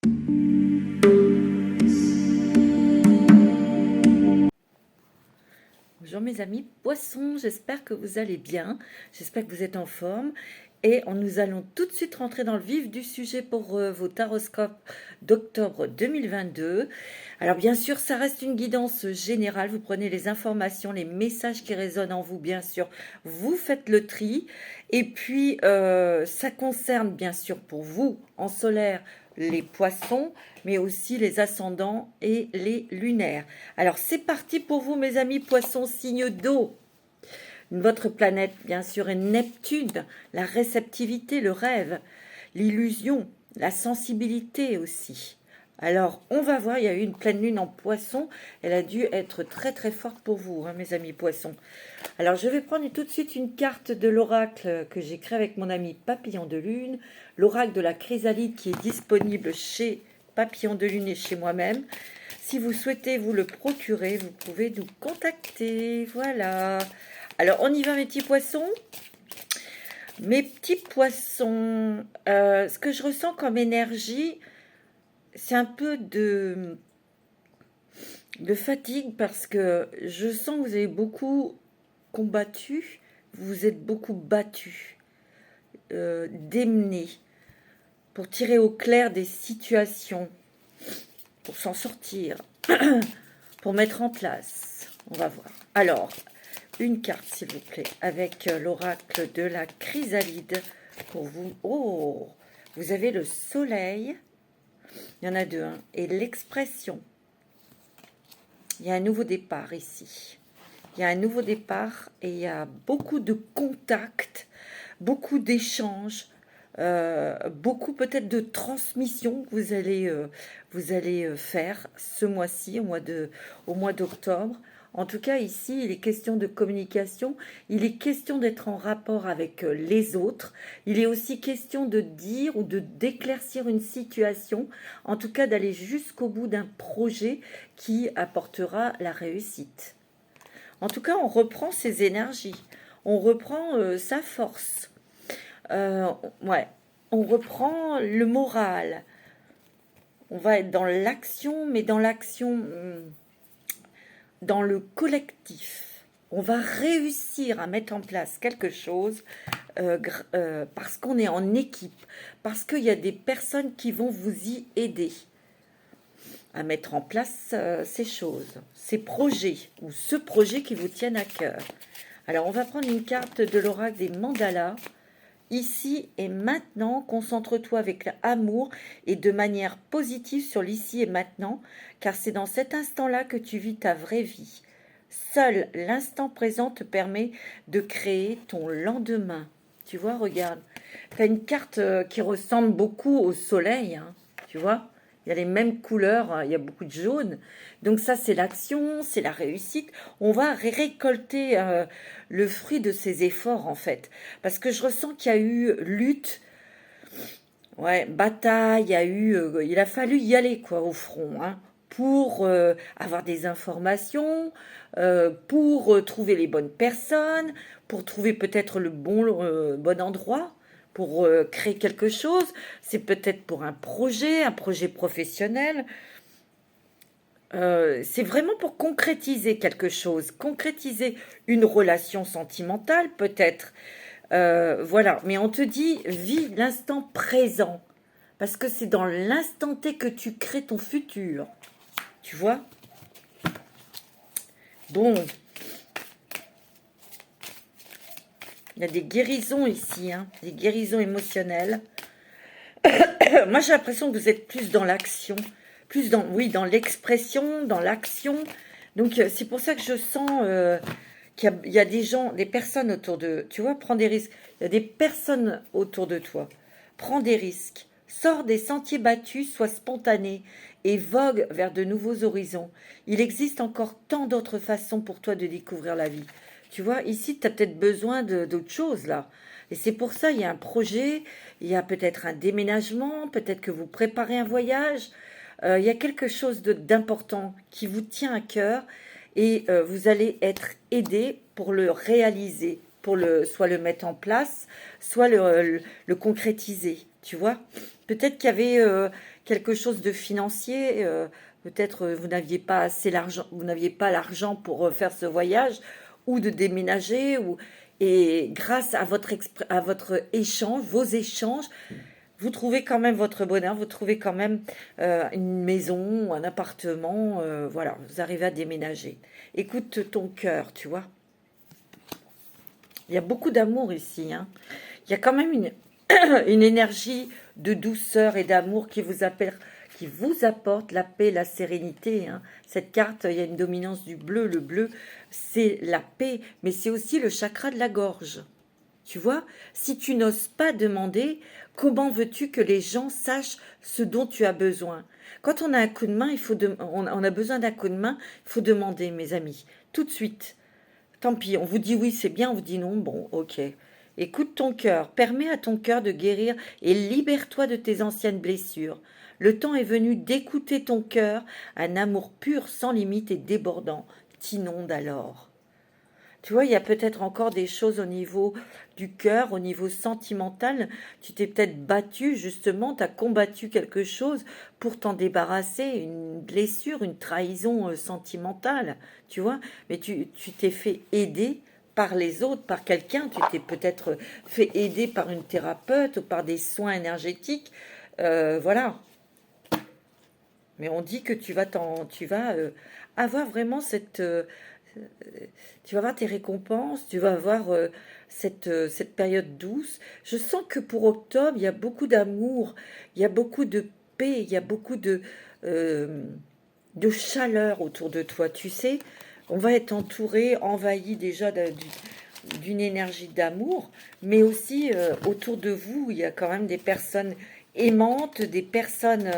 Bonjour mes amis poissons, j'espère que vous allez bien, j'espère que vous êtes en forme et nous allons tout de suite rentrer dans le vif du sujet pour vos taroscopes d'octobre 2022. Alors bien sûr ça reste une guidance générale, vous prenez les informations, les messages qui résonnent en vous bien sûr, vous faites le tri et puis ça concerne bien sûr pour vous en solaire les poissons, mais aussi les ascendants et les lunaires. Alors c'est parti pour vous mes amis poissons, signe d'eau. Votre planète bien sûr est Neptune, la réceptivité, le rêve, l'illusion, la sensibilité aussi. Alors on va voir, il y a eu une pleine lune en poisson, elle a dû être très très forte pour vous hein, mes amis poissons. Alors je vais prendre tout de suite une carte de l'oracle que j'ai créé avec mon ami Papillon de Lune, l'oracle de la chrysalide qui est disponible chez Papillon de Lune et chez moi-même. Si vous souhaitez vous le procurer, vous pouvez nous contacter. Voilà. Alors on y va mes petits poissons. Mes petits poissons, ce que je ressens comme énergie, c'est un peu de fatigue parce que je sens que vous avez beaucoup combattu, vous êtes beaucoup battu, démené, pour tirer au clair des situations, pour s'en sortir, pour mettre en place. On va voir. Alors, une carte s'il vous plaît, avec l'oracle de la chrysalide pour vous. Oh, vous avez le soleil, il y en a deux, hein, et l'expression. Il y a un nouveau départ ici. Il y a un nouveau départ et il y a beaucoup de contacts, beaucoup d'échanges, beaucoup peut-être de transmission que vous allez faire ce mois-ci, au mois d'octobre. En tout cas, ici, il est question de communication, il est question d'être en rapport avec les autres, il est aussi question de dire ou de d'éclaircir une situation, en tout cas d'aller jusqu'au bout d'un projet qui apportera la réussite. En tout cas, on reprend ses énergies, on reprend sa force, ouais, on reprend le moral. On va être dans l'action, mais dans l'action, dans le collectif. On va réussir à mettre en place quelque chose parce qu'on est en équipe, parce qu'il y a des personnes qui vont vous y aider à mettre en place ces choses, ces projets, ou ce projet qui vous tienne à cœur. Alors, on va prendre une carte de l'oracle des mandalas. Ici et maintenant, concentre-toi avec l'amour et de manière positive sur l'ici et maintenant, car c'est dans cet instant-là que tu vis ta vraie vie. Seul l'instant présent te permet de créer ton lendemain. Tu vois, regarde, tu as une carte qui ressemble beaucoup au soleil, hein, tu vois. Il y a les mêmes couleurs, il y a beaucoup de jaune. Donc ça, c'est l'action, c'est la réussite. On va récolter le fruit de ces efforts, en fait. Parce que je ressens qu'il y a eu lutte, ouais, bataille, il a fallu y aller, quoi, au front, hein, pour avoir des informations, pour trouver les bonnes personnes, pour trouver peut-être le bon endroit, pour créer quelque chose. C'est peut-être pour un projet professionnel. C'est vraiment pour concrétiser quelque chose, concrétiser une relation sentimentale peut-être. Voilà, mais on te dit, vis l'instant présent, parce que c'est dans l'instant T que tu crées ton futur. Tu vois? Bon, il y a des guérisons ici, hein, des guérisons émotionnelles. Moi, j'ai l'impression que vous êtes plus dans l'action, plus dans, oui, dans l'expression, dans l'action. Donc, c'est pour ça que je sens qu'il y a des gens, des personnes autour de... Tu vois, prends des risques. Il y a des personnes autour de toi. Prends des risques. Sors des sentiers battus, sois spontané et vogue vers de nouveaux horizons. Il existe encore tant d'autres façons pour toi de découvrir la vie. Tu vois, ici, tu as peut-être besoin d'autre chose, là. Et c'est pour ça, il y a un projet, il y a peut-être un déménagement, peut-être que vous préparez un voyage. Il y a quelque chose d'important qui vous tient à cœur et vous allez être aidé pour le réaliser, pour soit le mettre en place, soit le concrétiser. tu vois. Peut-être qu'il y avait quelque chose de financier, peut-être vous n'aviez pas assez l'argent, vous n'aviez pas l'argent pour faire ce voyage, ou de déménager, et grâce à à votre échange, vos échanges, vous trouvez quand même votre bonheur, vous trouvez quand même une maison, un appartement, voilà, vous arrivez à déménager. Écoute ton cœur, tu vois. Il y a beaucoup d'amour ici, hein. Il y a quand même une énergie de douceur et d'amour qui vous apporte la paix, la sérénité, hein. Cette carte, il y a une dominance du bleu. Le bleu, c'est la paix, mais c'est aussi le chakra de la gorge. Tu vois, si tu n'oses pas demander, comment veux-tu que les gens sachent ce dont tu as besoin? Quand on a un coup de main, on a besoin d'un coup de main, il faut demander, mes amis, tout de suite. Tant pis, on vous dit oui, c'est bien, on vous dit non, bon, ok. Écoute ton cœur, permets à ton cœur de guérir et libère-toi de tes anciennes blessures. Le temps est venu d'écouter ton cœur, un amour pur, sans limite et débordant t'inonde alors. Tu vois, il y a peut-être encore des choses au niveau du cœur, au niveau sentimental. Tu t'es peut-être battu, justement, tu as combattu quelque chose pour t'en débarrasser, une blessure, une trahison sentimentale, tu vois. Mais tu t'es fait aider par les autres, par quelqu'un. Tu t'es peut-être fait aider par une thérapeute ou par des soins énergétiques. Voilà. Mais on dit que tu vas avoir vraiment tu vas avoir tes récompenses, tu vas avoir cette période douce. Je sens que pour octobre, il y a beaucoup d'amour, il y a beaucoup de paix, il y a beaucoup de chaleur autour de toi. Tu sais, on va être entouré, envahi déjà d'une énergie d'amour, mais aussi autour de vous, il y a quand même des personnes aimantes, des personnes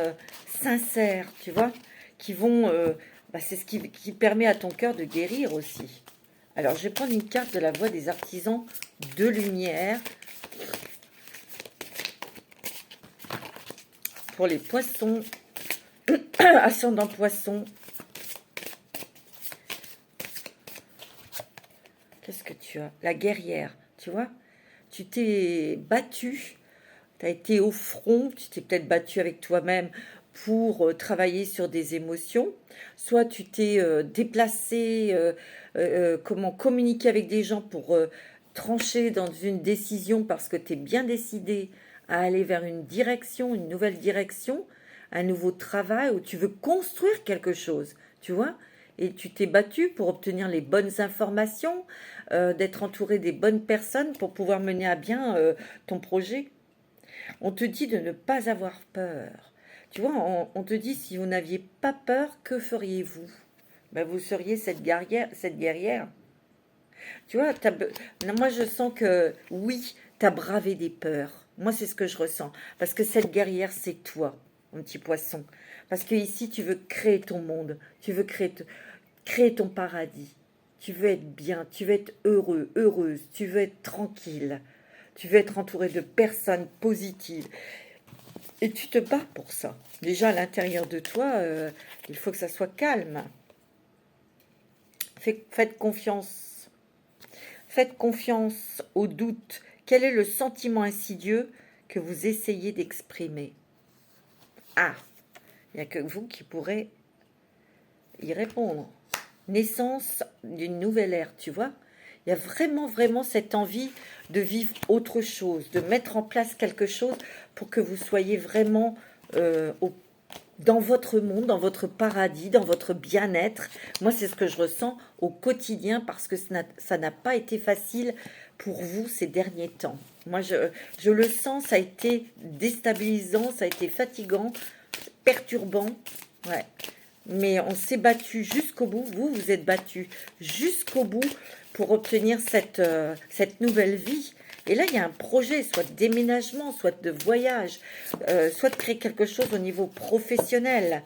sincères, tu vois, qui vont... c'est ce qui permet à ton cœur de guérir aussi. Alors, je vais prendre une carte de la voix des artisans de lumière pour les poissons, ascendant poisson. Qu'est-ce que tu as? La guerrière, tu vois? Tu t'es battu, tu as été au front, tu t'es peut-être battu avec toi-même pour travailler sur des émotions, soit tu t'es déplacé, comment communiquer avec des gens pour trancher dans une décision parce que tu es bien décidé à aller vers une direction, une nouvelle direction, un nouveau travail où tu veux construire quelque chose, tu vois, et tu t'es battu pour obtenir les bonnes informations, d'être entouré des bonnes personnes pour pouvoir mener à bien ton projet. On te dit de ne pas avoir peur. Tu vois, on te dit si vous n'aviez pas peur, que feriez-vous? Ben, vous seriez cette guerrière, cette guerrière. Tu vois, moi je sens que oui, tu as bravé des peurs. Moi c'est ce que je ressens. Parce que cette guerrière, c'est toi, mon petit poisson. Parce que ici, tu veux créer ton monde. Tu veux créer ton paradis. Tu veux être bien, tu veux être heureux, heureuse, tu veux être tranquille. Tu veux être entouré de personnes positives. Et tu te bats pour ça. Déjà, à l'intérieur de toi, il faut que ça soit calme. Faites confiance. Faites confiance au doute. Quel est le sentiment insidieux que vous essayez d'exprimer? Ah, il n'y a que vous qui pourrez y répondre. Naissance d'une nouvelle ère, tu vois? Il y a vraiment, vraiment cette envie de vivre autre chose, de mettre en place quelque chose pour que vous soyez vraiment dans votre monde, dans votre paradis, dans votre bien-être. Moi, c'est ce que je ressens au quotidien parce que ça n'a pas été facile pour vous ces derniers temps. Moi, je le sens, ça a été déstabilisant, ça a été fatigant, perturbant. Ouais. Mais on s'est battu jusqu'au bout. Vous êtes battu jusqu'au bout pour obtenir cette nouvelle vie. Et là, il y a un projet, soit de déménagement, soit de voyage, soit de créer quelque chose au niveau professionnel.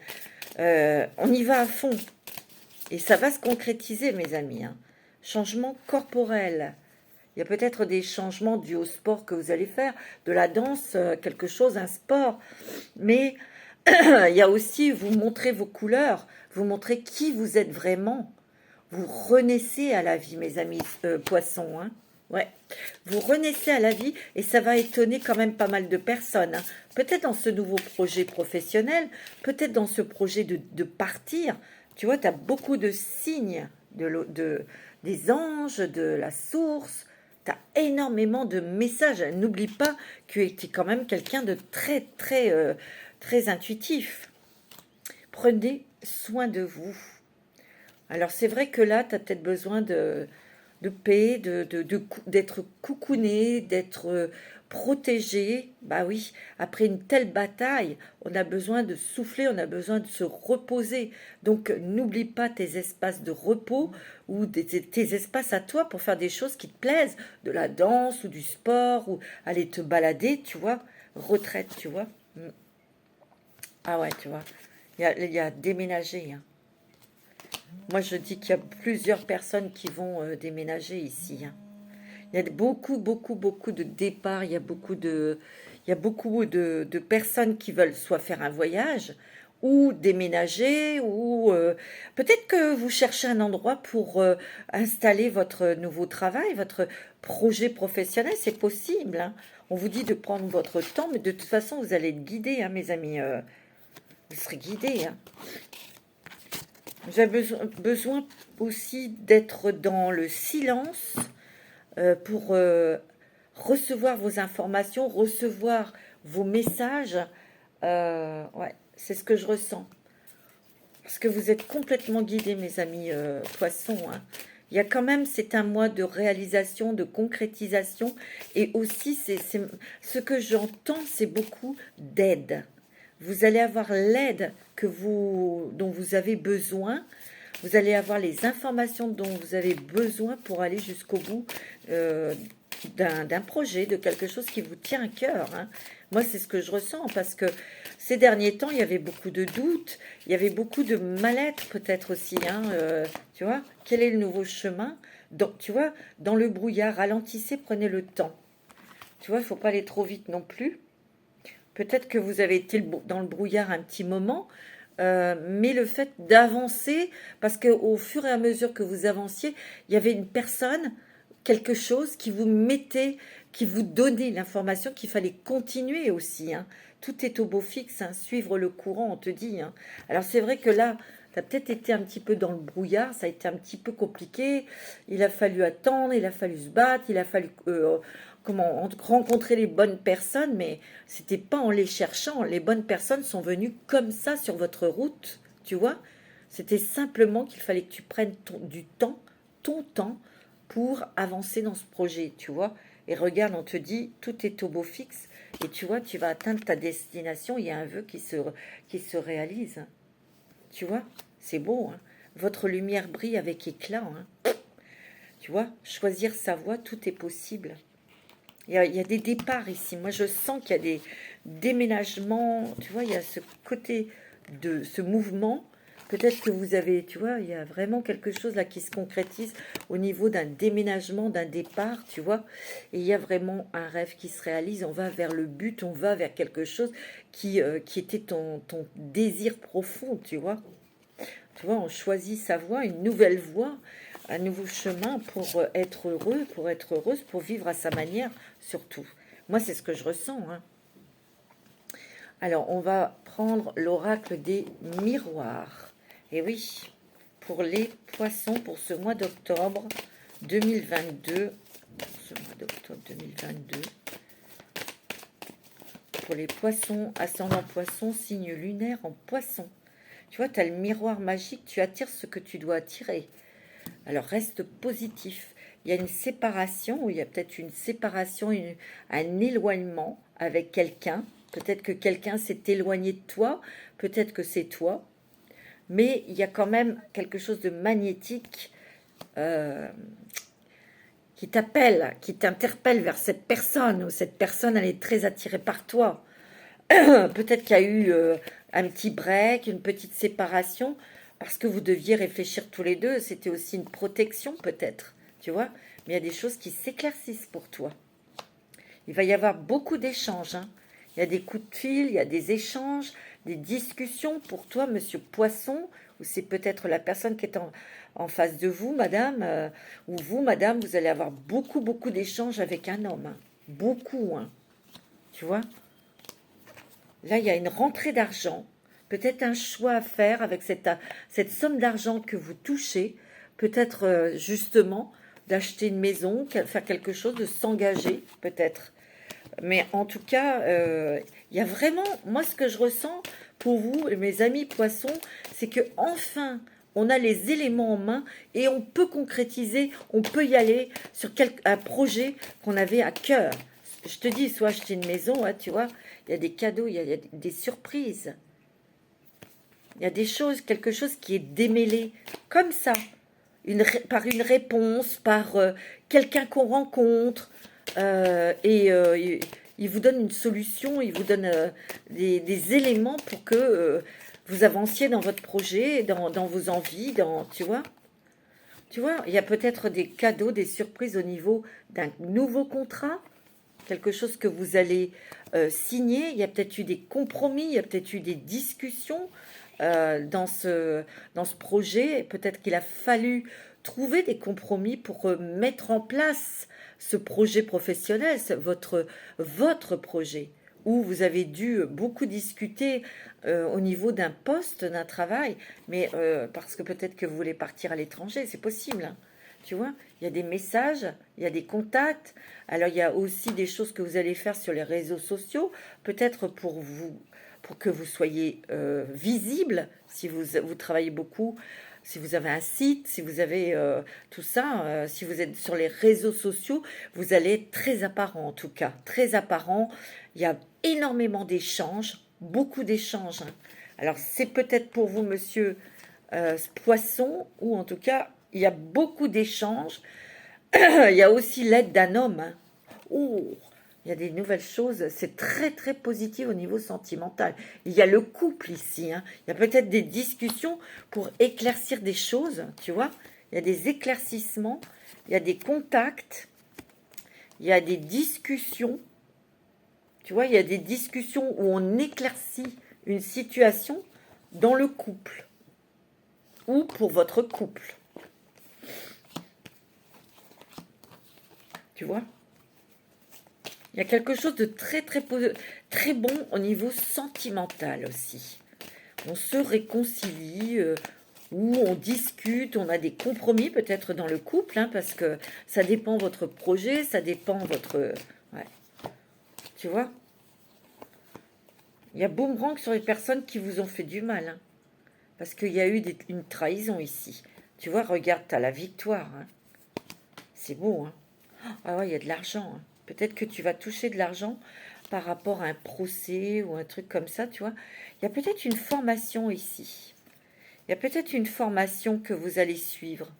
On y va à fond. Et ça va se concrétiser, mes amis. Hein. Changement corporel. Il y a peut-être des changements dus au sport que vous allez faire, de la danse, quelque chose, un sport. Mais il y a aussi, vous montrez vos couleurs, vous montrez qui vous êtes vraiment. Vous renaissez à la vie, mes amis poissons. Hein. Ouais, vous renaissez à la vie et ça va étonner quand même pas mal de personnes, hein. Peut-être dans ce nouveau projet professionnel, peut-être dans ce projet de partir. Tu vois, tu as beaucoup de signes des anges, de la source. Tu as énormément de messages. N'oublie pas que tu es quand même quelqu'un de très, très, très intuitif. Prenez soin de vous. Alors c'est vrai que là, tu as peut-être besoin de paix, d'être coucouné, d'être protégé. Bah oui, après une telle bataille, on a besoin de souffler, on a besoin de se reposer. Donc n'oublie pas tes espaces de repos ou tes espaces à toi pour faire des choses qui te plaisent, de la danse ou du sport ou aller te balader, tu vois. Retraite, tu vois. Mm. Ah ouais, tu vois. Il y a déménager, hein. Moi, je dis qu'il y a plusieurs personnes qui vont déménager ici, hein. Il y a beaucoup, beaucoup, beaucoup de départs. Il y a beaucoup de personnes qui veulent soit faire un voyage ou déménager ou peut-être que vous cherchez un endroit pour installer votre nouveau travail, votre projet professionnel. C'est possible, hein. On vous dit de prendre votre temps, mais de toute façon, vous allez être guidés, hein, mes amis. Vous serez guidés, hein. J'ai besoin aussi d'être dans le silence pour recevoir vos informations, recevoir vos messages. Ouais, c'est ce que je ressens. Parce que vous êtes complètement guidés, mes amis poissons, hein. Il y a quand même, c'est un mois de réalisation, de concrétisation. Et aussi, ce que j'entends, c'est beaucoup d'aide. Vous allez avoir l'aide dont vous avez besoin. Vous allez avoir les informations dont vous avez besoin pour aller jusqu'au bout euh, d'un projet, de quelque chose qui vous tient à cœur, hein. Moi, c'est ce que je ressens parce que ces derniers temps, il y avait beaucoup de doutes, il y avait beaucoup de mal-être peut-être aussi, hein, tu vois. Quel est le nouveau chemin? Donc, tu vois, dans le brouillard, ralentissez, prenez le temps. Tu vois, il ne faut pas aller trop vite non plus. Peut-être que vous avez été dans le brouillard un petit moment, mais le fait d'avancer, parce qu'au fur et à mesure que vous avanciez, il y avait une personne, quelque chose qui vous mettait, qui vous donnait l'information qu'il fallait continuer aussi, hein. Tout est au beau fixe, hein, suivre le courant, on te dit, hein. Alors c'est vrai que là, tu as peut-être été un petit peu dans le brouillard, ça a été un petit peu compliqué, il a fallu attendre, il a fallu se battre, il a fallu rencontrer les bonnes personnes, mais c'était pas en les cherchant. Les bonnes personnes sont venues comme ça sur votre route, tu vois. C'était simplement qu'il fallait que tu prennes du temps, ton temps, pour avancer dans ce projet, tu vois. Et regarde, on te dit, tout est au beau fixe, et tu vois, tu vas atteindre ta destination, il y a un vœu qui se réalise. Tu vois, c'est beau, hein. Votre lumière brille avec éclat, hein. Tu vois, choisir sa voie, tout est possible. Il y a des départs ici. Moi, je sens qu'il y a des déménagements. Tu vois, il y a ce côté de ce mouvement. Peut-être que vous avez, tu vois, il y a vraiment quelque chose là qui se concrétise au niveau d'un déménagement, d'un départ, tu vois. Et il y a vraiment un rêve qui se réalise. On va vers le but, on va vers quelque chose qui était ton désir profond, tu vois. Tu vois, on choisit sa voie, une nouvelle voie, un nouveau chemin pour être heureux, pour être heureuse, pour vivre à sa manière, surtout. Moi, c'est ce que je ressens, hein. Alors, on va prendre l'oracle des miroirs. Et oui, pour les poissons, pour ce mois d'octobre 2022, ce mois d'octobre 2022, pour les poissons, ascendant poisson, signe lunaire en poisson. Tu vois, tu as le miroir magique, tu attires ce que tu dois attirer. Alors reste positif. Il y a une séparation, ou il y a peut-être une séparation, un éloignement avec quelqu'un. Peut-être que quelqu'un s'est éloigné de toi, peut-être que c'est toi. Mais il y a quand même quelque chose de magnétique euh, qui t'appelle, qui t'interpelle vers cette personne, ou cette personne, elle est très attirée par toi. Peut-être qu'il y a eu un petit break, une petite séparation, parce que vous deviez réfléchir tous les deux. C'était aussi une protection, peut-être, tu vois. Mais il y a des choses qui s'éclaircissent pour toi. Il va y avoir beaucoup d'échanges, hein. Il y a des coups de fil, il y a des échanges, des discussions pour toi, monsieur Poisson, ou c'est peut-être la personne qui est en face de vous, madame, ou vous, madame, vous allez avoir beaucoup, beaucoup d'échanges avec un homme. Hein. Beaucoup, hein. Tu vois? Là, il y a une rentrée d'argent, peut-être un choix à faire avec cette somme d'argent que vous touchez, peut-être justement d'acheter une maison, faire quelque chose, de s'engager, peut-être. Mais en tout cas, il y a vraiment, moi ce que je ressens pour vous, mes amis poissons, c'est que enfin, on a les éléments en main et on peut concrétiser, on peut y aller sur un projet qu'on avait à cœur. Je te dis, soit acheter une maison, hein, tu vois, il y a des cadeaux, il y a des surprises. Il y a des choses, quelque chose qui est démêlé, comme ça, par une réponse, par quelqu'un qu'on rencontre, il vous donne une solution, il vous donne des éléments pour que vous avanciez dans votre projet, dans vos envies, tu vois. Tu vois, il y a peut-être des cadeaux, des surprises au niveau d'un nouveau contrat, quelque chose que vous allez signer. Il y a peut-être eu des compromis, il y a peut-être eu des discussions dans ce projet. Peut-être qu'il a fallu trouver des compromis pour mettre en place ce projet professionnel, votre projet, où vous avez dû beaucoup discuter au niveau d'un poste, d'un travail, mais parce que peut-être que vous voulez partir à l'étranger, c'est possible, hein. Tu vois, il y a des messages, il y a des contacts. Alors, il y a aussi des choses que vous allez faire sur les réseaux sociaux, peut-être pour que vous soyez visible, si vous travaillez beaucoup, si vous avez un site, si vous avez tout ça, si vous êtes sur les réseaux sociaux, vous allez être très apparent en tout cas, très apparent. Il y a énormément d'échanges, beaucoup d'échanges. Hein. Alors, c'est peut-être pour vous, monsieur Poisson, ou en tout cas, il y a beaucoup d'échanges. Il y a aussi l'aide d'un homme. Hein. Oh, il y a des nouvelles choses. C'est très, très positif au niveau sentimental. Il y a le couple ici. Hein. Il y a peut-être des discussions pour éclaircir des choses, tu vois. Il y a des éclaircissements. Il y a des contacts. Il y a des discussions. Tu vois, il y a des discussions où on éclaircit une situation dans le couple ou pour votre couple. Tu vois, il y a quelque chose de très, très, très bon au niveau sentimental aussi. On se réconcilie, ou on discute, on a des compromis peut-être dans le couple, hein, parce que ça dépend votre projet, ça dépend votre... Ouais. Tu vois, il y a boomerang sur les personnes qui vous ont fait du mal, hein, parce qu'il y a eu une trahison ici. Tu vois, regarde, tu as la victoire. Hein. C'est beau, hein. Ah ouais, il y a de l'argent. Hein. Peut-être que tu vas toucher de l'argent par rapport à un procès ou un truc comme ça, tu vois. Il y a peut-être une formation ici. Il y a peut-être une formation que vous allez suivre.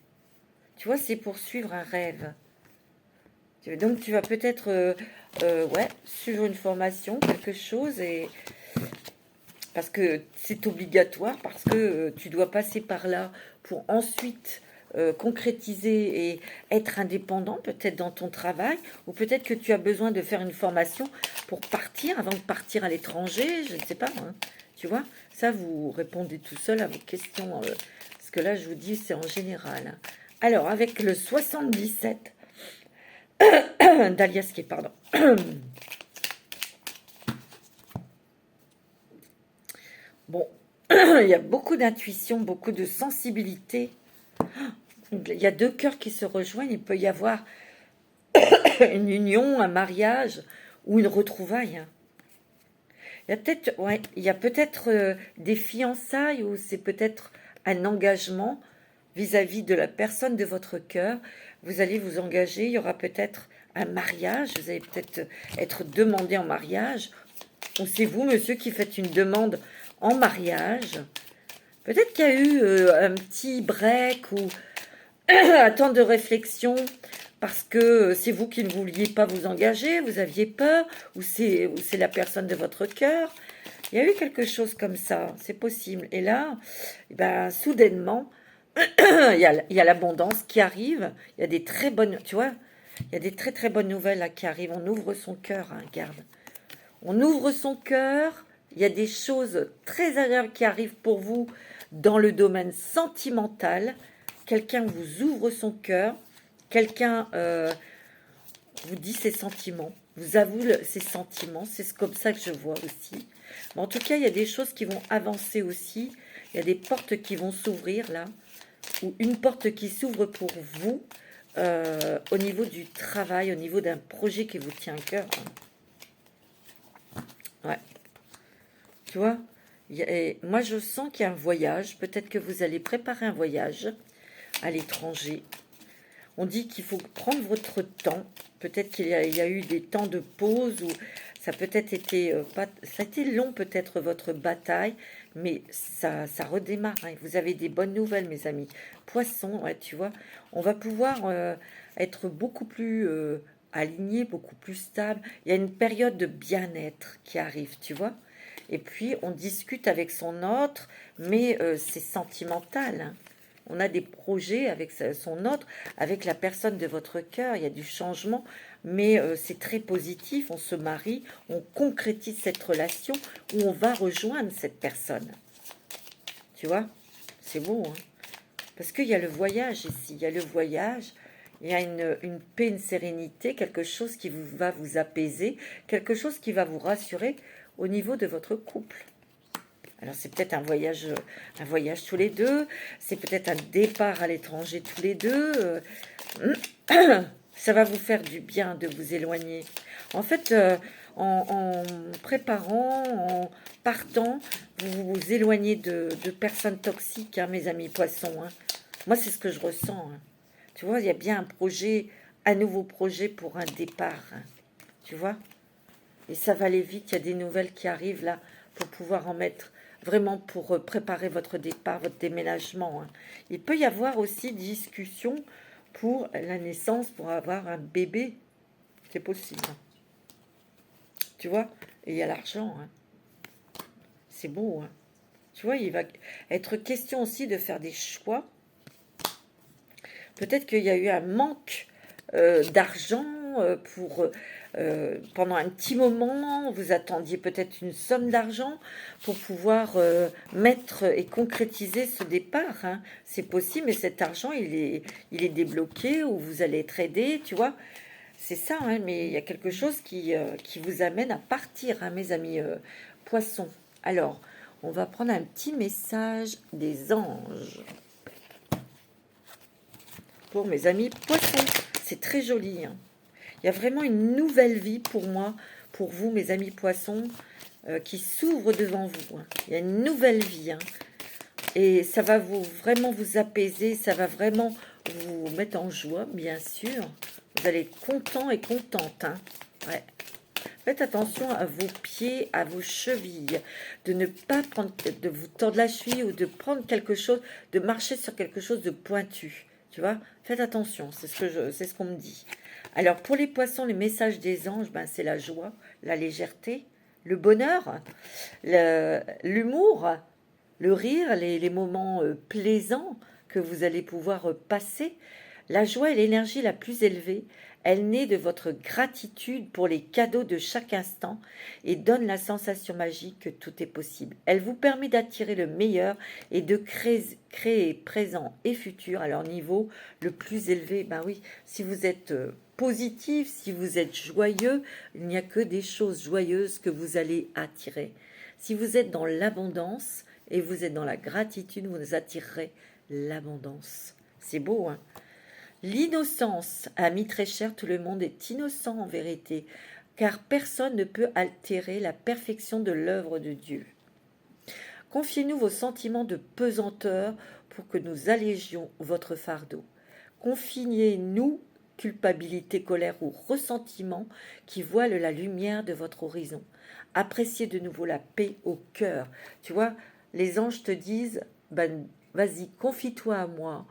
Tu vois, c'est pour suivre un rêve. Donc, tu vas peut-être ouais, suivre une formation, quelque chose, et parce que c'est obligatoire, parce que tu dois passer par là pour ensuite concrétiser et être indépendant peut-être dans ton travail, ou peut-être que tu as besoin de faire une formation pour partir, avant de partir à l'étranger, je ne sais pas, hein, tu vois, ça vous répondez tout seul à vos questions, parce que là je vous dis c'est en général. Hein. Alors avec le 77 d'Aliaski, pardon. Bon, il y a beaucoup d'intuition, beaucoup de sensibilité. Il y a deux cœurs qui se rejoignent. Il peut y avoir une union, un mariage ou une retrouvaille. Il y a peut-être des fiançailles ou c'est peut-être un engagement vis-à-vis de la personne de votre cœur. Vous allez vous engager. Il y aura peut-être un mariage. Vous allez peut-être être demandé en mariage. Ou c'est vous, monsieur, qui faites une demande en mariage. Peut-être qu'il y a eu un petit break ou un temps de réflexion parce que c'est vous qui ne vouliez pas vous engager, vous aviez peur, ou c'est la personne de votre cœur. Il y a eu quelque chose comme ça, c'est possible. Et là, ben, soudainement, il y a l'abondance qui arrive, il y a des très bonnes, tu vois, il y a des très très bonnes nouvelles là, qui arrivent. On ouvre son cœur, hein, regarde. On ouvre son cœur, il y a des choses très agréables qui arrivent pour vous dans le domaine sentimental. Quelqu'un vous ouvre son cœur, quelqu'un vous dit ses sentiments, vous avoue ses sentiments, c'est comme ça que je vois aussi. Mais en tout cas, il y a des choses qui vont avancer aussi, il y a des portes qui vont s'ouvrir là, ou une porte qui s'ouvre pour vous, au niveau du travail, au niveau d'un projet qui vous tient à cœur. Ouais. Tu vois, et moi je sens qu'il y a un voyage, peut-être que vous allez préparer un voyage à l'étranger. On dit qu'il faut prendre votre temps, peut-être qu'il y a eu des temps de pause, ou ça a peut-être été, pas, ça a été long peut-être votre bataille, mais ça redémarre, hein. Vous avez des bonnes nouvelles mes amis. Poisson, ouais, tu vois, on va pouvoir être beaucoup plus aligné, beaucoup plus stable. Il y a une période de bien-être qui arrive, tu vois. Et puis, on discute avec son autre, mais c'est sentimental, hein. On a des projets avec son autre, avec la personne de votre cœur. Il y a du changement, mais c'est très positif. On se marie, on concrétise cette relation où on va rejoindre cette personne. Tu vois, c'est beau, hein, parce qu'il y a le voyage ici. Il y a le voyage, il y a une paix, une sérénité, quelque chose qui va vous apaiser, quelque chose qui va vous rassurer au niveau de votre couple. Alors c'est peut-être un voyage tous les deux, c'est peut-être un départ à l'étranger tous les deux. Ça va vous faire du bien de vous éloigner. En fait, en préparant, en partant, vous vous éloignez de personnes toxiques, hein, mes amis poissons, hein. Moi, c'est ce que je ressens, hein. Tu vois, il y a bien un projet, un nouveau projet pour un départ, hein. Tu vois, et ça va aller vite, il y a des nouvelles qui arrivent là, pour pouvoir en mettre, vraiment pour préparer votre départ, votre déménagement, hein. Il peut y avoir aussi des discussions pour la naissance, pour avoir un bébé, c'est possible. Tu vois, et il y a l'argent, hein. C'est beau, hein. Tu vois, il va être question aussi de faire des choix. Peut-être qu'il y a eu un manque d'argent pour pendant un petit moment, vous attendiez peut-être une somme d'argent pour pouvoir mettre et concrétiser ce départ, hein. C'est possible, mais cet argent, il est débloqué, ou vous allez être aidé, tu vois. C'est ça, hein, mais il y a quelque chose qui vous amène à partir, hein, mes amis poissons. Alors, on va prendre un petit message des anges pour mes amis poissons. C'est très joli, hein. Il y a vraiment une nouvelle vie pour moi, pour vous, mes amis poissons, qui s'ouvre devant vous, hein. Il y a une nouvelle vie, hein. Et ça va vraiment vous apaiser, ça va vraiment vous mettre en joie, bien sûr. Vous allez être content et contente, hein. Ouais. Faites attention à vos pieds, à vos chevilles, de ne pas prendre, de vous tordre la cheville, ou de prendre quelque chose, de marcher sur quelque chose de pointu. Tu vois, faites attention, c'est ce qu'on me dit. Alors pour les poissons, les messages des anges, ben, c'est la joie, la légèreté, le bonheur, l'humour, le rire, les moments plaisants que vous allez pouvoir passer. La joie est l'énergie la plus élevée. Elle naît de votre gratitude pour les cadeaux de chaque instant et donne la sensation magique que tout est possible. Elle vous permet d'attirer le meilleur et de créer présent et futur à leur niveau le plus élevé. Ben oui, si vous êtes positif, si vous êtes joyeux, il n'y a que des choses joyeuses que vous allez attirer. Si vous êtes dans l'abondance et vous êtes dans la gratitude, vous attirerez l'abondance. C'est beau, hein? L'innocence, ami très cher, tout le monde est innocent en vérité, car personne ne peut altérer la perfection de l'œuvre de Dieu. Confiez-nous vos sentiments de pesanteur pour que nous allégions votre fardeau. Confinez-nous culpabilité, colère ou ressentiment qui voilent la lumière de votre horizon. Appréciez de nouveau la paix au cœur. Tu vois, les anges te disent, ben, vas-y, confie-toi à moi.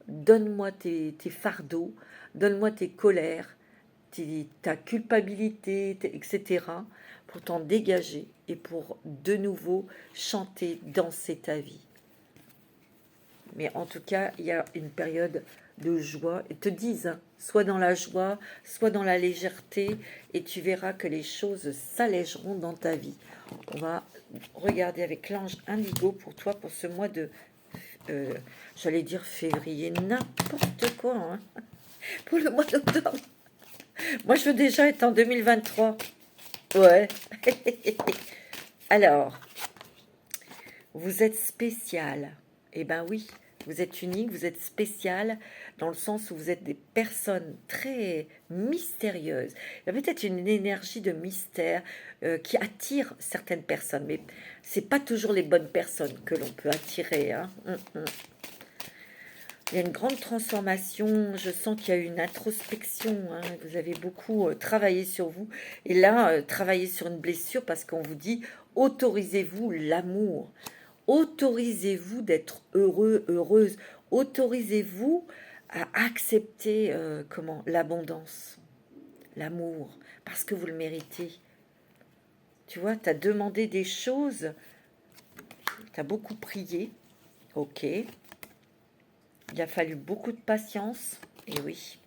Donne-moi tes fardeaux, donne-moi tes colères, ta culpabilité, etc., pour t'en dégager et pour de nouveau chanter, danser ta vie. Mais en tout cas, il y a une période de joie. Et te disent, hein, soit dans la joie, soit dans la légèreté, et tu verras que les choses s'allégeront dans ta vie. On va regarder avec l'ange indigo pour toi, pour ce mois de, j'allais dire février, n'importe quoi, hein, pour le mois d'octobre. Moi, je veux déjà être en 2023. Ouais. Alors, vous êtes spécial. Eh ben oui, vous êtes unique, vous êtes spécial dans le sens où vous êtes des personnes très mystérieuses. Il y a peut-être une énergie de mystère qui attire certaines personnes, mais c'est pas toujours les bonnes personnes que l'on peut attirer. Hein. Il y a une grande transformation, je sens qu'il y a une introspection, hein. Vous avez beaucoup travaillé sur vous. Et là, travailler sur une blessure parce qu'on vous dit, autorisez-vous l'amour. Autorisez-vous d'être heureux, heureuse. Autorisez-vous à accepter comment l'abondance, l'amour, parce que vous le méritez. Tu vois, tu as demandé des choses, tu as beaucoup prié, ok. Il a fallu beaucoup de patience, et oui,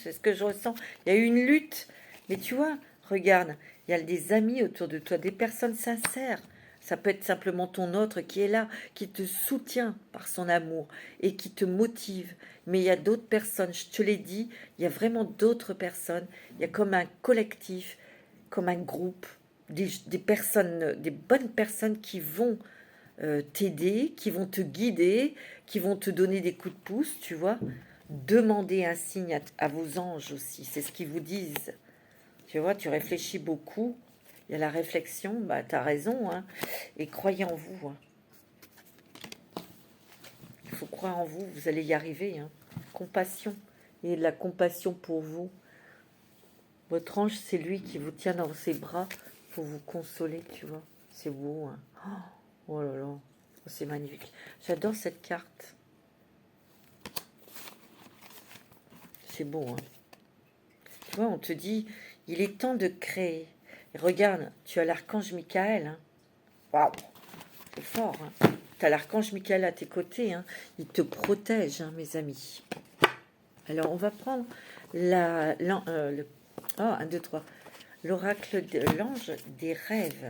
c'est ce que je ressens. Il y a eu une lutte, mais tu vois, regarde, il y a des amis autour de toi, des personnes sincères. Ça peut être simplement ton autre qui est là, qui te soutient par son amour et qui te motive. Mais il y a d'autres personnes, je te l'ai dit, il y a vraiment d'autres personnes. Il y a comme un collectif, comme un groupe, des personnes, des bonnes personnes qui vont t'aider, qui vont te guider, qui vont te donner des coups de pouce, tu vois. Demandez un signe à vos anges aussi, c'est ce qu'ils vous disent. Tu vois, tu réfléchis beaucoup, il y a la réflexion, bah tu as raison, hein, et croyez en vous. Hein. Il faut croire en vous, vous allez y arriver. Hein. Compassion, et de la compassion pour vous. Votre ange, c'est lui qui vous tient dans ses bras pour vous consoler, tu vois. C'est beau, hein. Oh là là, c'est magnifique. J'adore cette carte. C'est beau, hein. Tu vois, on te dit, il est temps de créer. Et regarde, tu as l'archange Michael. Hein. Waouh, c'est fort. Hein. Tu as l'archange Michael à tes côtés. Hein. Il te protège, hein, mes amis. Alors, on va prendre un, deux, trois. L'oracle de l'ange des rêves.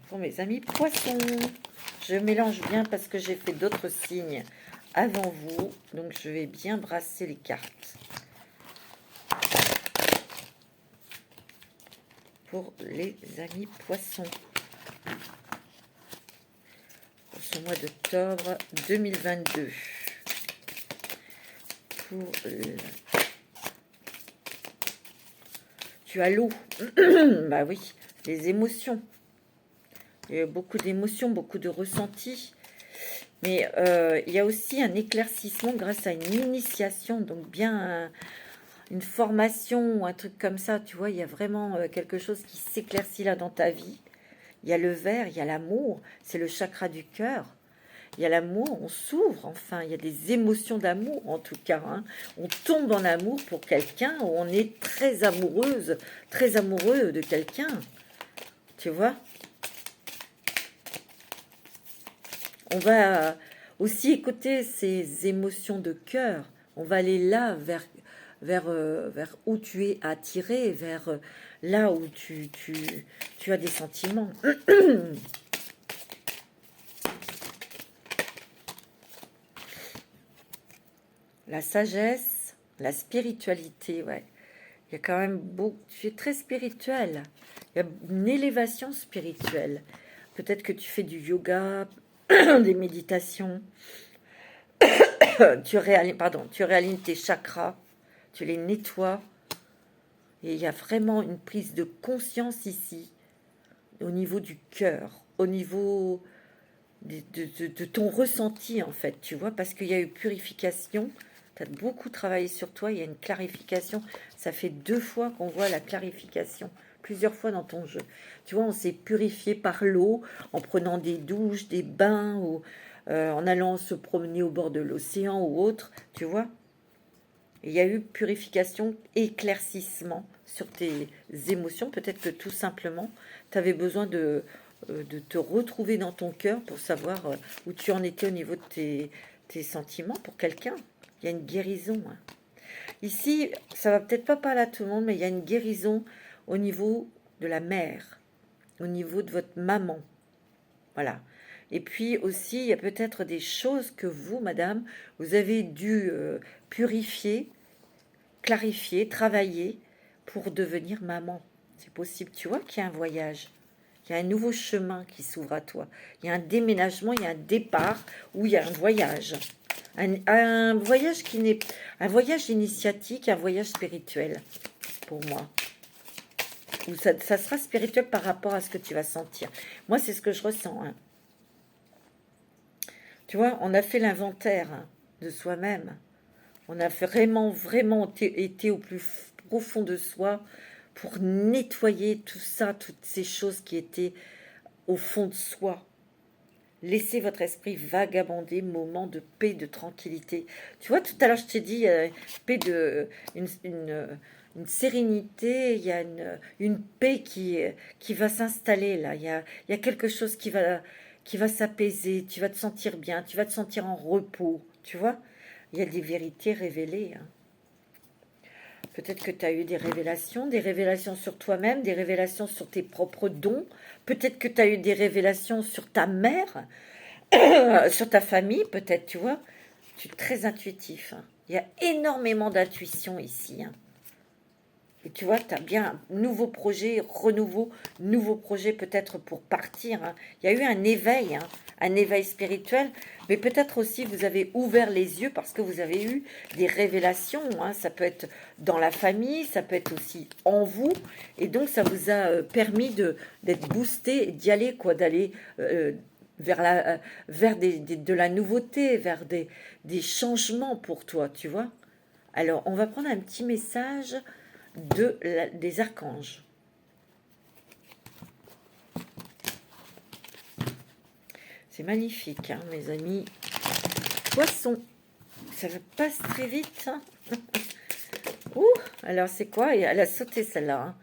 Pour mes amis poissons. Je mélange bien parce que j'ai fait d'autres signes avant vous. Donc, je vais bien brasser les cartes. Pour les amis poissons. Pour ce mois d'octobre 2022. Pour tu as l'eau. Bah oui, les émotions. Il y a beaucoup d'émotions, beaucoup de ressentis. Mais il y a aussi un éclaircissement grâce à une initiation, donc bien une formation ou un truc comme ça. Tu vois, il y a vraiment quelque chose qui s'éclaircit là dans ta vie. Il y a le vert, il y a l'amour, c'est le chakra du cœur. Il y a l'amour, on s'ouvre, enfin, il y a des émotions d'amour en tout cas. Hein. On tombe en amour pour quelqu'un, ou on est très amoureuse, très amoureux de quelqu'un. Tu vois? On va aussi écouter ces émotions de cœur. On va aller là, vers où tu es attiré, vers là où tu as des sentiments. La sagesse, la spiritualité, ouais. Il y a quand même beaucoup... Tu es très spirituel. Il y a une élévation spirituelle. Peut-être que tu fais du yoga, des méditations. Tu réalignes tes chakras. Tu les nettoies. Et il y a vraiment une prise de conscience ici, au niveau du cœur, au niveau de ton ressenti, en fait, tu vois, parce qu'il y a eu purification. Tu as beaucoup travaillé sur toi, il y a une clarification. Ça fait 2 fois qu'on voit la clarification, plusieurs fois dans ton jeu. Tu vois, on s'est purifié par l'eau, en prenant des douches, des bains, ou en allant se promener au bord de l'océan ou autre, tu vois. Il y a eu purification, éclaircissement sur tes émotions. Peut-être que tout simplement, tu avais besoin de te retrouver dans ton cœur pour savoir où tu en étais au niveau de tes sentiments pour quelqu'un. Il y a une guérison. Hein. Ici, ça va peut-être pas parler à tout le monde, mais il y a une guérison au niveau de la mère, au niveau de votre maman. Voilà. Et puis aussi, il y a peut-être des choses que vous, madame, vous avez dû purifier, clarifier, travailler pour devenir maman. C'est possible, tu vois qu'il y a un voyage. Il y a un nouveau chemin qui s'ouvre à toi. Il y a un déménagement, il y a un départ, ou il y a un voyage. Un voyage qui n'est... Un voyage initiatique, un voyage spirituel, pour moi. Ou ça sera spirituel par rapport à ce que tu vas sentir. Moi, c'est ce que je ressens. Hein. Tu vois, on a fait l'inventaire de soi-même. On a vraiment, vraiment été au plus profond de soi pour nettoyer tout ça, toutes ces choses qui étaient au fond de soi. Laissez votre esprit vagabonder, moment de paix, de tranquillité. Tu vois, tout à l'heure, je t'ai dit, paix de... Une sérénité, il y a une paix qui va s'installer là. Il y a quelque chose qui va s'apaiser. Tu vas te sentir bien, tu vas te sentir en repos. Tu vois, il y a des vérités révélées. Hein. Peut-être que tu as eu des révélations sur toi-même, des révélations sur tes propres dons. Peut-être que tu as eu des révélations sur ta mère, sur ta famille, peut-être, tu vois. Tu es très intuitif. Hein. Il y a énormément d'intuition ici. Hein. Et tu vois, tu as bien un nouveau projet, renouveau, nouveau projet peut-être pour partir. Hein. Il y a eu un éveil spirituel, mais peut-être aussi vous avez ouvert les yeux parce que vous avez eu des révélations. Hein. Ça peut être dans la famille, ça peut être aussi en vous. Et donc, ça vous a permis d'être boosté, d'y aller, quoi, d'aller vers de la nouveauté, vers des changements pour toi, tu vois. Alors, on va prendre un petit message des archanges. C'est magnifique, hein, mes amis. Poisson, ça passe très vite. Hein. Ouh, alors c'est quoi? Elle a sauté celle-là. Hein.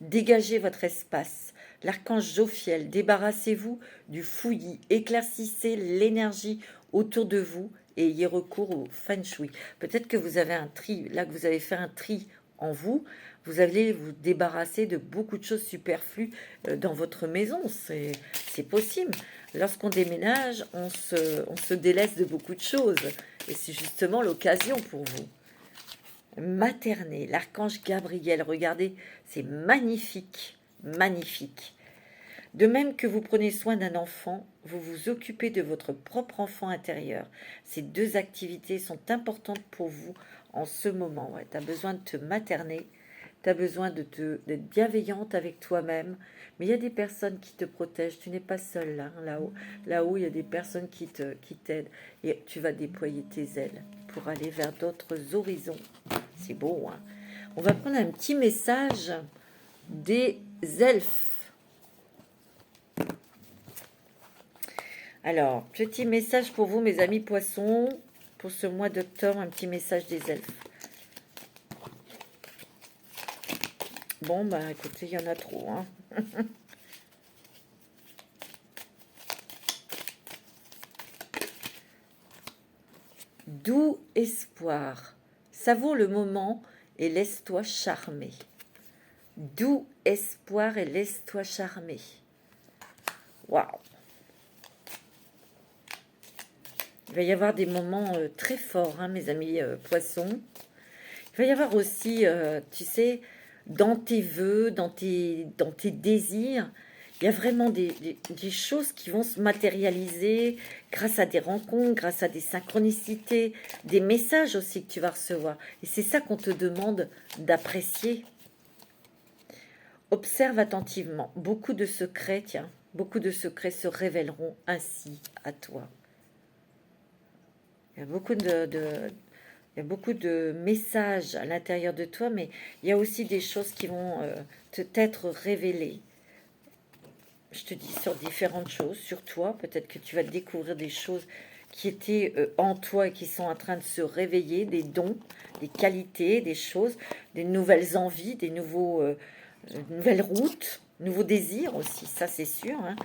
Dégagez votre espace. L'archange Jophiel, débarrassez-vous du fouillis, éclaircissez l'énergie autour de vous et ayez recours au feng shui. Peut-être que vous avez un tri, là que vous avez fait un tri en vous, vous allez vous débarrasser de beaucoup de choses superflues dans votre maison. C'est possible. Lorsqu'on déménage, on se délaisse de beaucoup de choses. Et c'est justement l'occasion pour vous. Materner, l'archange Gabriel, regardez, c'est magnifique, magnifique. De même que vous prenez soin d'un enfant, vous vous occupez de votre propre enfant intérieur. Ces deux activités sont importantes pour vous en ce moment. Ouais, tu as besoin de te materner, tu as besoin d'être bienveillante avec toi-même, mais il y a des personnes qui te protègent, tu n'es pas seule là, hein, là-haut. Là-haut, il y a des personnes qui t'aident et tu vas déployer tes ailes pour aller vers d'autres horizons. C'est beau, hein. On va prendre un petit message des elfes. Alors, petit message pour vous, mes amis poissons, pour ce mois d'octobre, un petit message des elfes. Bon, bah écoutez, il y en a trop. Hein. Doux espoir. Savoure le moment et laisse-toi charmer. Doux espoir et laisse-toi charmer. Waouh! Il va y avoir des moments très forts, hein, mes amis poissons. Il va y avoir aussi, tu sais, dans tes vœux, dans tes désirs, il y a vraiment des choses qui vont se matérialiser grâce à des rencontres, grâce à des synchronicités, des messages aussi que tu vas recevoir. Et c'est ça qu'on te demande d'apprécier. Observe attentivement. Beaucoup de secrets, tiens, beaucoup de secrets se révéleront ainsi à toi. Il y a beaucoup de messages à l'intérieur de toi, mais il y a aussi des choses qui vont t'être révélées. Je te dis sur différentes choses, sur toi. Peut-être que tu vas découvrir des choses qui étaient en toi et qui sont en train de se réveiller, des dons, des qualités, des choses, des nouvelles envies, des nouvelles routes, nouveaux désirs aussi, ça c'est sûr. Hein.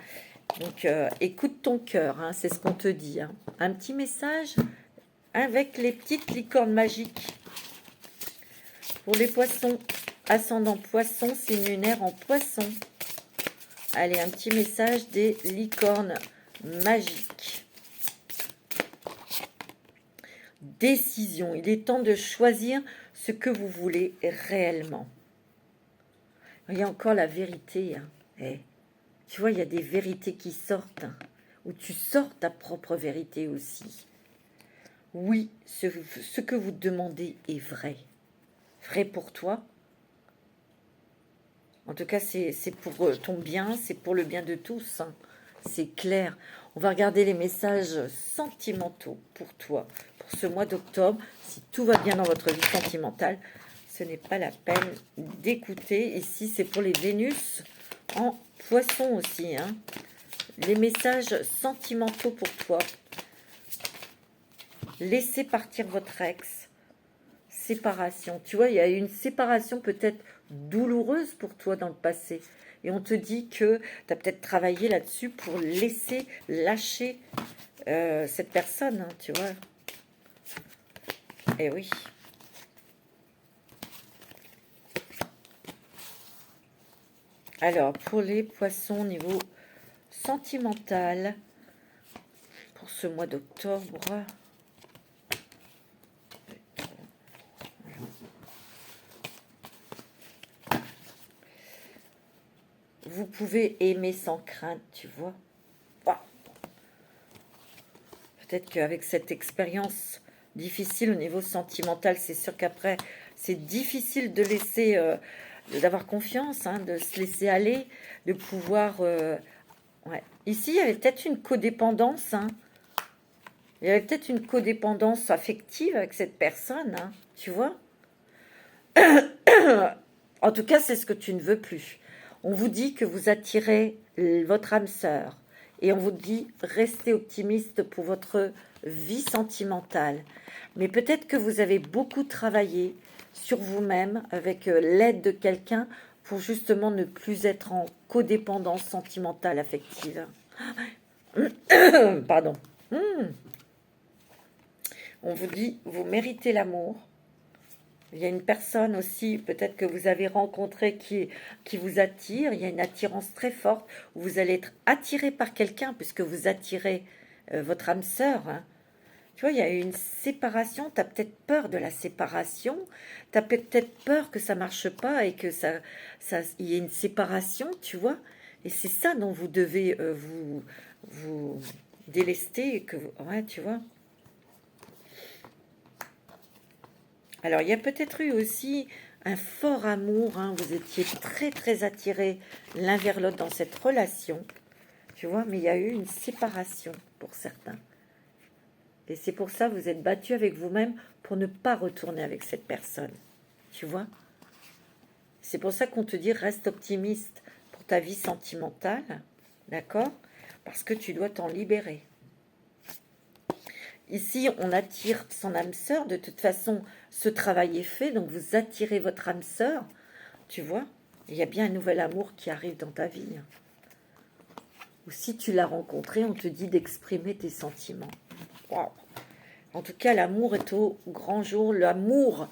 Donc écoute ton cœur, hein, c'est ce qu'on te dit. Hein. Un petit message avec les petites licornes magiques pour les poissons. ascendant poisson, signe lunaire en poisson. Allez, un petit message des licornes magiques. Décision. Il est temps de choisir ce que vous voulez réellement. Il y a encore la vérité. Hein. Tu vois, il y a des vérités qui sortent. Hein, où tu sors ta propre vérité aussi. Oui, ce que vous demandez est vrai. Vrai pour toi. En tout cas, c'est pour ton bien, c'est pour le bien de tous. Hein. C'est clair. On va regarder les messages sentimentaux pour toi, pour ce mois d'octobre. Si tout va bien dans votre vie sentimentale, ce n'est pas la peine d'écouter. Ici, c'est pour les Vénus en poisson aussi. Hein. Les messages sentimentaux pour toi. Laissez partir votre ex. Séparation. Tu vois, il y a une séparation peut-être douloureuse pour toi dans le passé. Et on te dit que tu as peut-être travaillé là-dessus pour laisser lâcher cette personne, hein, tu vois. Eh oui. Alors, pour les poissons au niveau sentimental, pour ce mois d'octobre... Vous pouvez aimer sans crainte, tu vois. Wow. Peut-être qu'avec cette expérience difficile au niveau sentimental, c'est sûr qu'après, c'est difficile de laisser, d'avoir confiance, hein, de se laisser aller, de pouvoir... ouais. Ici, il y avait peut-être une codépendance. Hein. Il y avait peut-être une codépendance affective avec cette personne, hein, tu vois. En tout cas, c'est ce que tu ne veux plus. On vous dit que vous attirez votre âme sœur. Et on vous dit, restez optimiste pour votre vie sentimentale. Mais peut-être que vous avez beaucoup travaillé sur vous-même avec l'aide de quelqu'un pour justement ne plus être en codépendance sentimentale affective. Pardon. On vous dit, vous méritez l'amour. Il y a une personne aussi, peut-être que vous avez rencontré qui vous attire. Il y a une attirance très forte. Vous allez être attiré par quelqu'un puisque vous attirez votre âme sœur. Hein. Tu vois, il y a eu une séparation. Tu as peut-être peur de la séparation. Tu as peut-être peur que ça marche pas et que il y ait une séparation, tu vois. Et c'est ça dont vous devez vous délester. Ouais, tu vois. Alors, il y a peut-être eu aussi un fort amour, hein, vous étiez très très attirés l'un vers l'autre dans cette relation, tu vois, mais il y a eu une séparation pour certains. Et c'est pour ça que vous êtes battu avec vous-même pour ne pas retourner avec cette personne, tu vois. C'est pour ça qu'on te dit reste optimiste pour ta vie sentimentale, d'accord? Parce que tu dois t'en libérer. Ici, on attire son âme sœur. De toute façon, ce travail est fait. Donc, vous attirez votre âme sœur. Tu vois, il y a bien un nouvel amour qui arrive dans ta vie. Ou si tu l'as rencontré, on te dit d'exprimer tes sentiments. Wow. En tout cas, l'amour est au grand jour. L'amour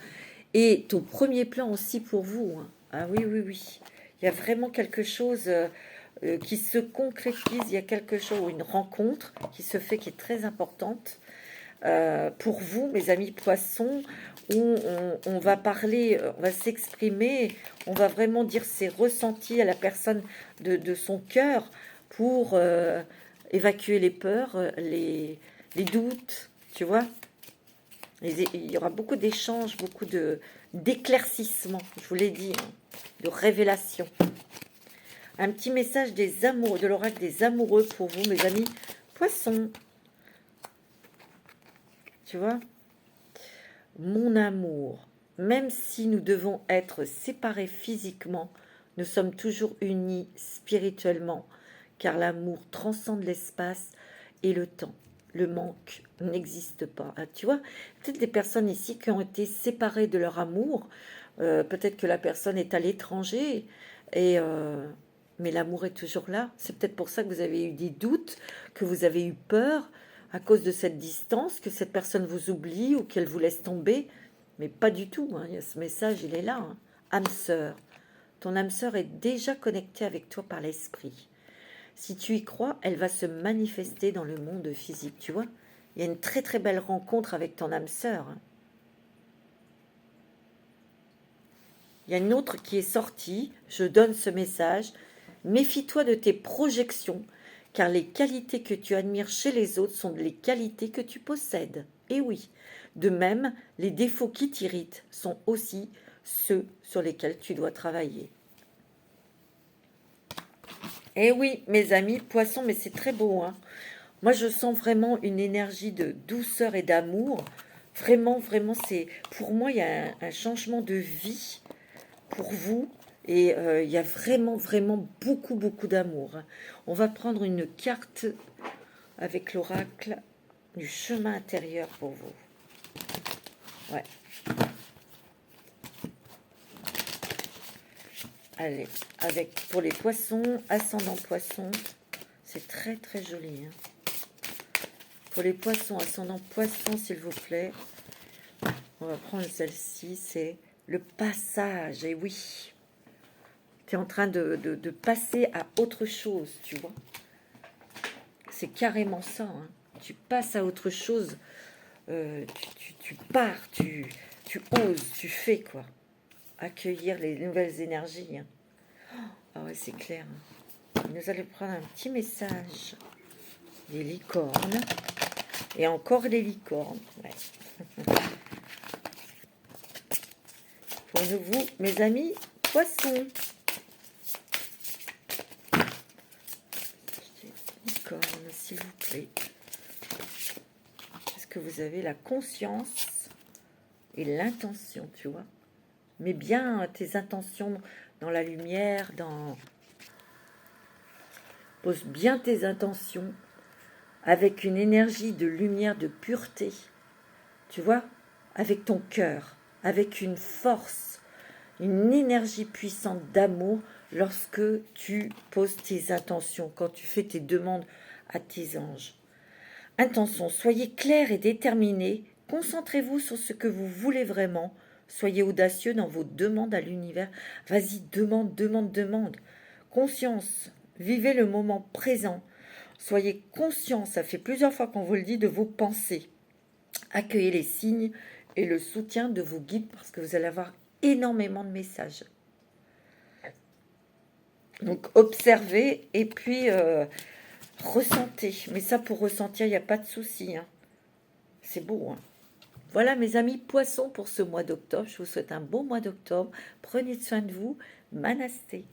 est au premier plan aussi pour vous. Ah oui, oui, oui. Il y a vraiment quelque chose qui se concrétise. Il y a quelque chose, une rencontre qui se fait qui est très importante. Pour vous, mes amis poissons, où on va parler, on va s'exprimer, on va vraiment dire ses ressentis à la personne de son cœur pour évacuer les peurs, les doutes, tu vois. Il y aura beaucoup d'échanges, beaucoup d'éclaircissements, je vous l'ai dit, hein, de révélations. Un petit message des amoureux, de l'oracle des amoureux pour vous, mes amis poissons. Tu vois, mon amour, même si nous devons être séparés physiquement, nous sommes toujours unis spirituellement, car l'amour transcende l'espace et le temps. Le manque n'existe pas. Ah, tu vois, peut-être des personnes ici qui ont été séparées de leur amour, peut-être que la personne est à l'étranger, mais l'amour est toujours là. C'est peut-être pour ça que vous avez eu des doutes, que vous avez eu peur, à cause de cette distance, que cette personne vous oublie ou qu'elle vous laisse tomber. Mais pas du tout. Hein. Ce message, il est là. Hein. âme sœur. Ton âme sœur est déjà connectée avec toi par l'esprit. Si tu y crois, elle va se manifester dans le monde physique, tu vois. Il y a une très très belle rencontre avec ton âme sœur. Il y a une autre qui est sortie, je donne ce message. Méfie-toi de tes projections, car les qualités que tu admires chez les autres sont les qualités que tu possèdes. Et oui, de même, les défauts qui t'irritent sont aussi ceux sur lesquels tu dois travailler. Et oui, mes amis, poissons, mais c'est très beau, hein. Moi, je sens vraiment une énergie de douceur et d'amour. Vraiment, vraiment, c'est pour moi, il y a un changement de vie pour vous. Et il y a vraiment, vraiment beaucoup, beaucoup d'amour, hein. On va prendre une carte avec l'oracle du chemin intérieur pour vous. Ouais. Allez, avec pour les poissons, ascendant poisson, c'est très, très joli, hein. Pour les poissons, ascendant poisson, s'il vous plaît, on va prendre celle-ci, c'est le passage. Et oui, tu es en train de passer à autre chose, tu vois. C'est carrément ça, hein. Tu passes à autre chose, tu pars, tu oses, tu fais, quoi. Accueillir les nouvelles énergies, hein. Ah ouais, c'est clair, hein. Nous allons prendre un petit message. Les licornes. Et encore les licornes, ouais. Pour vous, mes amis, poissons. Licorne, s'il vous plaît. Est-ce que vous avez la conscience et l'intention, tu vois? Mets bien tes intentions dans la lumière, pose bien tes intentions avec une énergie de lumière, de pureté, tu vois, avec ton cœur, avec une force, une énergie puissante d'amour lorsque tu poses tes intentions, quand tu fais tes demandes à tes anges. Intention, soyez clairs et déterminés, concentrez-vous sur ce que vous voulez vraiment, soyez audacieux dans vos demandes à l'univers. Vas-y, demande, demande, demande. Conscience, vivez le moment présent. Soyez conscient, ça fait plusieurs fois qu'on vous le dit, de vos pensées. Accueillez les signes et le soutien de vos guides parce que vous allez avoir énormément de messages. Donc observez et puis ressentez. Mais ça, pour ressentir, il n'y a pas de souci, hein. C'est beau, hein. Voilà mes amis poissons pour ce mois d'octobre. Je vous souhaite un bon mois d'octobre. Prenez soin de vous. Manasté.